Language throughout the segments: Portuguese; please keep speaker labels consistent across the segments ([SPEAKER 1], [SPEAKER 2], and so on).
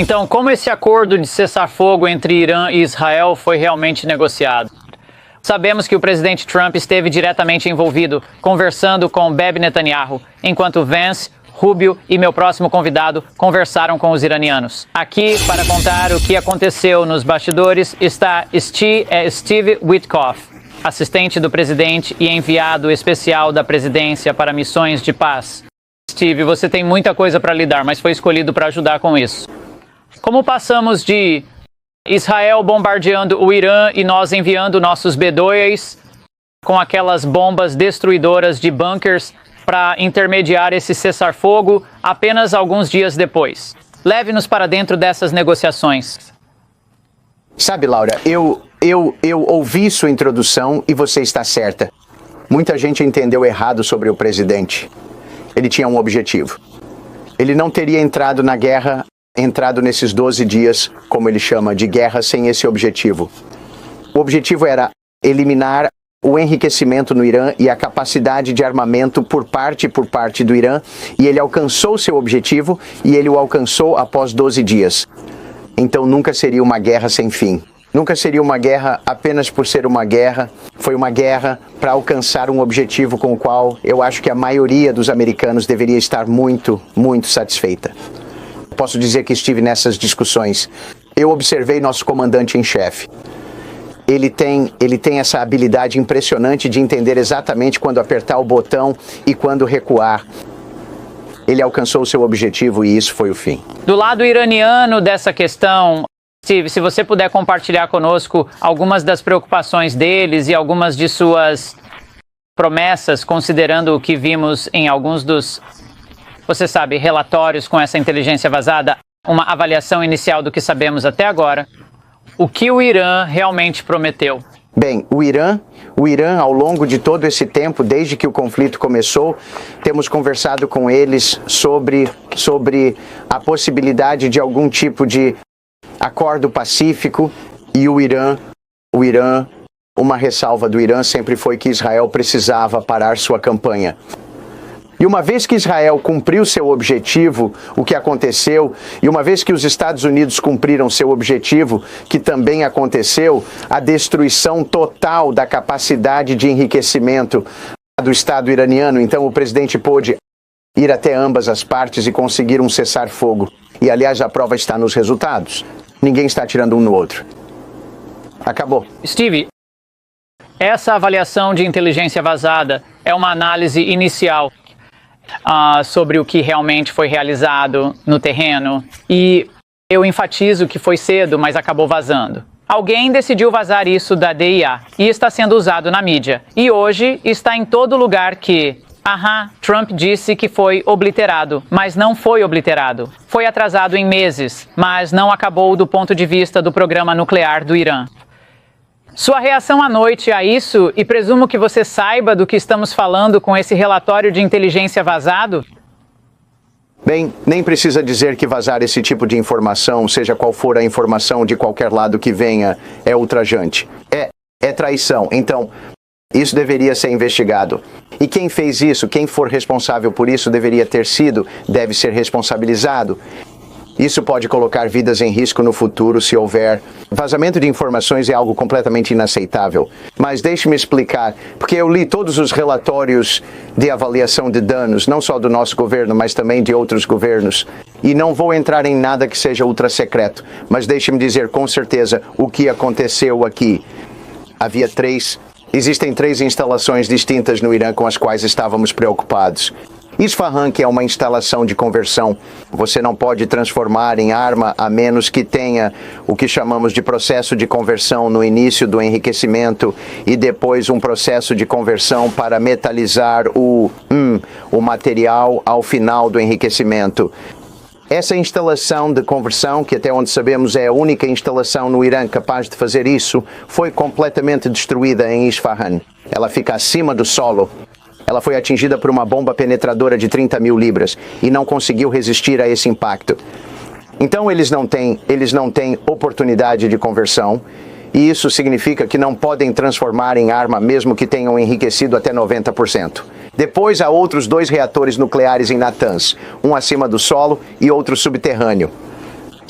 [SPEAKER 1] Então, como esse acordo de cessar-fogo entre Irã e Israel foi realmente negociado? Sabemos que o presidente Trump esteve diretamente envolvido, conversando com Bibi Netanyahu, enquanto Vance, Rubio e meu próximo convidado conversaram com os iranianos. Aqui, para contar o que aconteceu nos bastidores, está Steve Witkoff, assistente do presidente e enviado especial da presidência para missões de paz. Steve, você tem muita coisa para lidar, mas foi escolhido para ajudar com isso. Como passamos de Israel bombardeando o Irã e nós enviando nossos B-2 com aquelas bombas destruidoras de bunkers para intermediar esse cessar-fogo apenas alguns dias depois? Leve-nos para dentro dessas negociações.
[SPEAKER 2] Sabe, Laura, eu ouvi sua introdução e você está certa. Muita gente entendeu errado sobre o presidente. Ele tinha um objetivo. Ele não teria entrado na guerra, entrado nesses 12 dias, como ele chama, de guerra sem esse objetivo. O objetivo era eliminar o enriquecimento no Irã e a capacidade de armamento por parte do Irã, e ele alcançou seu objetivo, e ele o alcançou após 12 dias. Então nunca seria uma guerra sem fim. Nunca seria uma guerra apenas por ser uma guerra. Foi uma guerra para alcançar um objetivo com o qual eu acho que a maioria dos americanos deveria estar muito, muito satisfeita. Posso dizer que estive nessas discussões. Eu observei nosso comandante em chefe. Ele tem essa habilidade impressionante de entender exatamente quando apertar o botão e quando recuar. Ele alcançou o seu objetivo e isso foi o fim.
[SPEAKER 1] Do lado iraniano dessa questão, Steve, se você puder compartilhar conosco algumas das preocupações deles e algumas de suas promessas, considerando o que vimos em alguns dos, você sabe, relatórios com essa inteligência vazada, uma avaliação inicial do que sabemos até agora, o que o Irã realmente prometeu?
[SPEAKER 2] Bem, o Irã, ao longo de todo esse tempo, desde que o conflito começou, temos conversado com eles sobre a possibilidade de algum tipo de acordo pacífico, e o Irã, uma ressalva do Irã sempre foi que Israel precisava parar sua campanha. E uma vez que Israel cumpriu seu objetivo, o que aconteceu, e uma vez que os Estados Unidos cumpriram seu objetivo, que também aconteceu, a destruição total da capacidade de enriquecimento do Estado iraniano. Então o presidente pôde ir até ambas as partes e conseguir um cessar-fogo. E aliás, a prova está nos resultados. Ninguém está atirando um no outro. Acabou.
[SPEAKER 1] Steve, essa avaliação de inteligência vazada é uma análise inicial sobre o que realmente foi realizado no terreno, e eu enfatizo que foi cedo, mas acabou vazando. Alguém decidiu vazar isso da DIA e está sendo usado na mídia. E hoje está em todo lugar que, Trump disse que foi obliterado, mas não foi obliterado. Foi atrasado em meses, mas não acabou do ponto de vista do programa nuclear do Irã. Sua reação à noite a isso, e presumo que você saiba do que estamos falando com esse relatório de inteligência vazado?
[SPEAKER 2] Bem, nem precisa dizer que vazar esse tipo de informação, seja qual for a informação de qualquer lado que venha, é ultrajante. É traição. Então, isso deveria ser investigado. E quem fez isso, quem for responsável por isso, deve ser responsabilizado. Isso pode colocar vidas em risco no futuro se houver. Vazamento de informações é algo completamente inaceitável. Mas deixe-me explicar, porque eu li todos os relatórios de avaliação de danos, não só do nosso governo, mas também de outros governos. E não vou entrar em nada que seja ultra secreto, mas deixe-me dizer com certeza o que aconteceu aqui. Existem três instalações distintas no Irã com as quais estávamos preocupados. Isfahan, que é uma instalação de conversão, você não pode transformar em arma a menos que tenha o que chamamos de processo de conversão no início do enriquecimento e depois um processo de conversão para metalizar o material ao final do enriquecimento. Essa instalação de conversão, que até onde sabemos é a única instalação no Irã capaz de fazer isso, foi completamente destruída em Isfahan. Ela fica acima do solo. Ela foi atingida por uma bomba penetradora de 30 mil libras e não conseguiu resistir a esse impacto. Então eles não têm oportunidade de conversão, e isso significa que não podem transformar em arma mesmo que tenham enriquecido até 90%. Depois há outros 2 reatores nucleares em Natanz, um acima do solo e outro subterrâneo.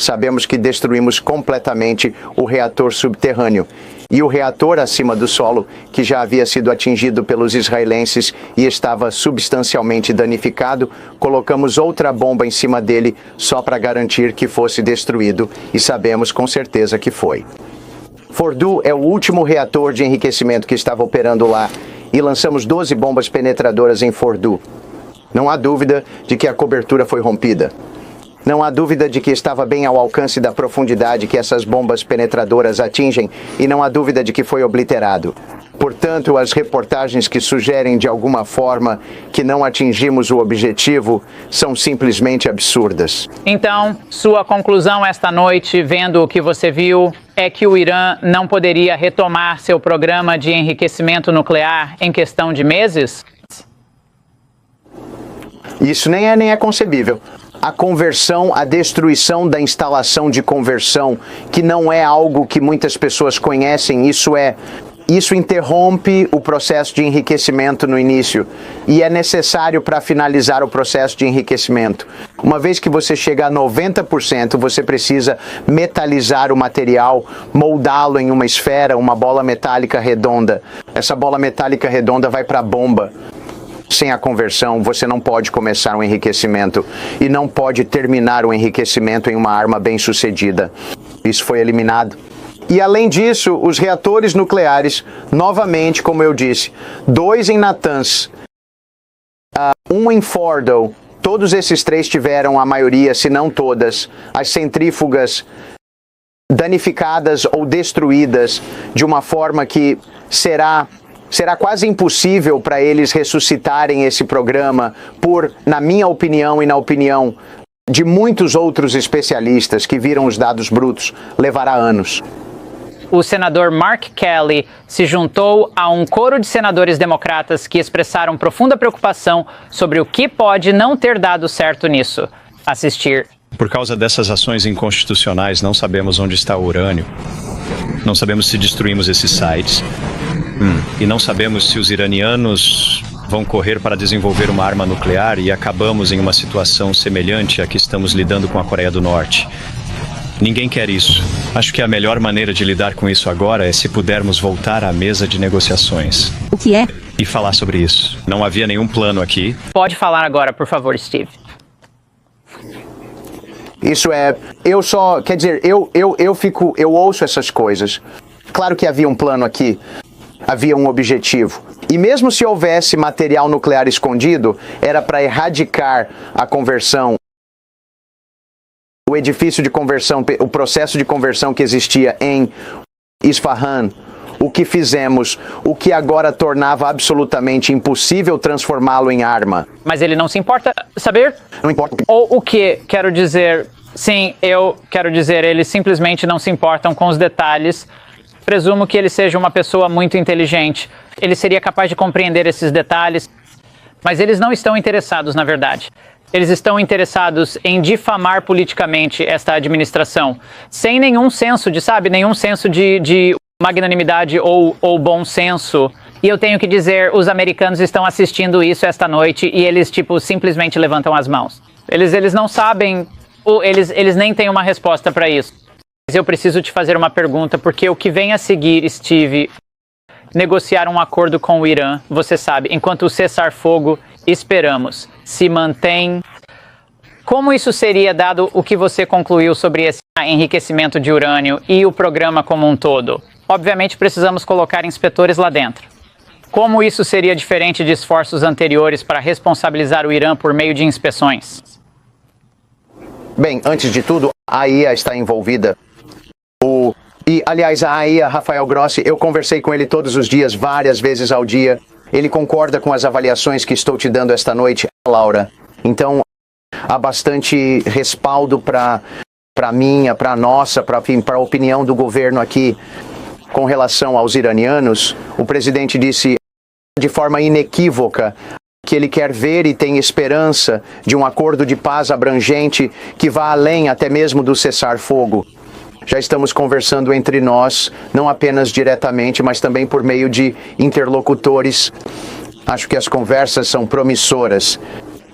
[SPEAKER 2] sabemos que destruímos completamente o reator subterrâneo e o reator acima do solo, que já havia sido atingido pelos israelenses e estava substancialmente danificado. Colocamos outra bomba em cima dele só para garantir que fosse destruído e sabemos com certeza que foi. Fordow é o último reator de enriquecimento que estava operando lá e lançamos 12 bombas penetradoras em Fordow. Não há dúvida de que a cobertura foi rompida. Não há dúvida de que estava bem ao alcance da profundidade que essas bombas penetradoras atingem e não há dúvida de que foi obliterado. Portanto, as reportagens que sugerem de alguma forma que não atingimos o objetivo são simplesmente absurdas.
[SPEAKER 1] Então, sua conclusão esta noite, vendo o que você viu, é que o Irã não poderia retomar seu programa de enriquecimento nuclear em questão de meses?
[SPEAKER 2] Isso nem é concebível. A conversão, a destruição da instalação de conversão, que não é algo que muitas pessoas conhecem, isso interrompe o processo de enriquecimento no início e é necessário para finalizar o processo de enriquecimento. Uma vez que você chega a 90%, você precisa metalizar o material, moldá-lo em uma esfera, uma bola metálica redonda. Essa bola metálica redonda vai para a bomba. Sem a conversão, você não pode começar um enriquecimento e não pode terminar o enriquecimento em uma arma bem-sucedida. Isso foi eliminado. E além disso, os reatores nucleares, novamente, como eu disse, 2 em Natanz, 1 em Fordow, todos esses 3 tiveram a maioria, se não todas, as centrífugas danificadas ou destruídas de uma forma que será quase impossível para eles ressuscitarem esse programa na minha opinião e na opinião de muitos outros especialistas que viram os dados brutos, levará anos.
[SPEAKER 1] O senador Mark Kelly se juntou a um coro de senadores democratas que expressaram profunda preocupação sobre o que pode não ter dado certo nisso. Assistir.
[SPEAKER 3] Por causa dessas ações inconstitucionais, não sabemos onde está o urânio. Não sabemos se destruímos esses sites. E não sabemos se os iranianos vão correr para desenvolver uma arma nuclear e acabamos em uma situação semelhante à que estamos lidando com a Coreia do Norte. Ninguém quer isso. Acho que a melhor maneira de lidar com isso agora é se pudermos voltar à mesa de negociações.
[SPEAKER 4] O que é?
[SPEAKER 3] E falar sobre isso. Não havia nenhum plano aqui.
[SPEAKER 1] Pode falar agora, por favor, Steve.
[SPEAKER 2] Isso é... Eu ouço essas coisas. Claro que havia um plano aqui. Havia um objetivo. E mesmo se houvesse material nuclear escondido, era para erradicar a conversão, o edifício de conversão, o processo de conversão que existia em Isfahan. O que fizemos, o que agora tornava absolutamente impossível transformá-lo em arma.
[SPEAKER 1] Mas ele não se importa saber?
[SPEAKER 2] Não importa.
[SPEAKER 1] Ou o que? Quero dizer, sim, eu quero dizer, eles simplesmente não se importam com os detalhes. Presumo que ele seja uma pessoa muito inteligente. Ele seria capaz de compreender esses detalhes. Mas eles não estão interessados, na verdade. Eles estão interessados em difamar politicamente esta administração. Sem nenhum senso nenhum senso de magnanimidade ou bom senso. E eu tenho que dizer, os americanos estão assistindo isso esta noite e eles, simplesmente levantam as mãos. Eles não sabem, eles nem têm uma resposta para isso. Mas eu preciso te fazer uma pergunta, porque o que vem a seguir, Steve, negociar um acordo com o Irã, você sabe, enquanto o cessar-fogo esperamos, se mantém. Como isso seria dado o que você concluiu sobre esse enriquecimento de urânio e o programa como um todo? Obviamente precisamos colocar inspetores lá dentro. Como isso seria diferente de esforços anteriores para responsabilizar o Irã por meio de inspeções?
[SPEAKER 2] Bem, antes de tudo, a AIA está envolvida. Aliás, a AIA, Rafael Grossi, eu conversei com ele todos os dias, várias vezes ao dia. Ele concorda com as avaliações que estou te dando esta noite, Laura. Então, há bastante respaldo para a minha, para a nossa, para a opinião do governo aqui com relação aos iranianos. O presidente disse de forma inequívoca que ele quer ver e tem esperança de um acordo de paz abrangente que vá além até mesmo do cessar-fogo. Já estamos conversando entre nós, não apenas diretamente, mas também por meio de interlocutores. Acho que as conversas são promissoras.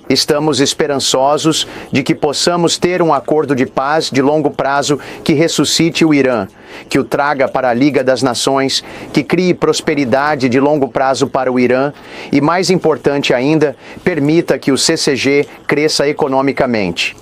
[SPEAKER 2] Estamos esperançosos de que possamos ter um acordo de paz de longo prazo que ressuscite o Irã, que o traga para a Liga das Nações, que crie prosperidade de longo prazo para o Irã e, mais importante ainda, permita que o CCG cresça economicamente.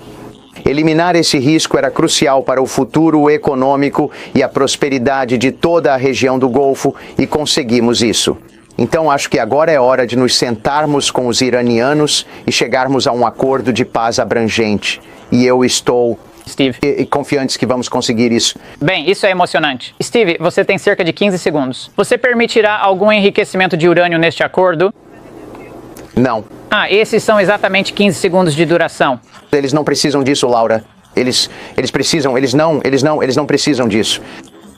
[SPEAKER 2] Eliminar esse risco era crucial para o futuro econômico e a prosperidade de toda a região do Golfo e conseguimos isso. Então acho que agora é hora de nos sentarmos com os iranianos e chegarmos a um acordo de paz abrangente. E eu estou
[SPEAKER 1] Steve.
[SPEAKER 2] Confiantes que vamos conseguir isso.
[SPEAKER 1] Bem, isso é emocionante. Steve, você tem cerca de 15 segundos. Você permitirá algum enriquecimento de urânio neste acordo?
[SPEAKER 2] Não.
[SPEAKER 1] Esses são exatamente 15 segundos de duração.
[SPEAKER 2] Eles não precisam disso, Laura. Eles não precisam disso.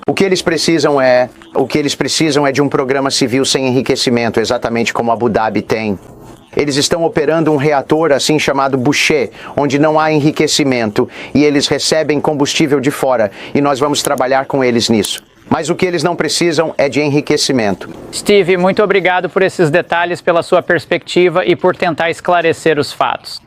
[SPEAKER 2] O que eles precisam é de um programa civil sem enriquecimento, exatamente como Abu Dhabi tem. Eles estão operando um reator assim chamado Bushehr, onde não há enriquecimento e eles recebem combustível de fora e nós vamos trabalhar com eles nisso. Mas o que eles não precisam é de enriquecimento.
[SPEAKER 1] Steve, muito obrigado por esses detalhes, pela sua perspectiva e por tentar esclarecer os fatos.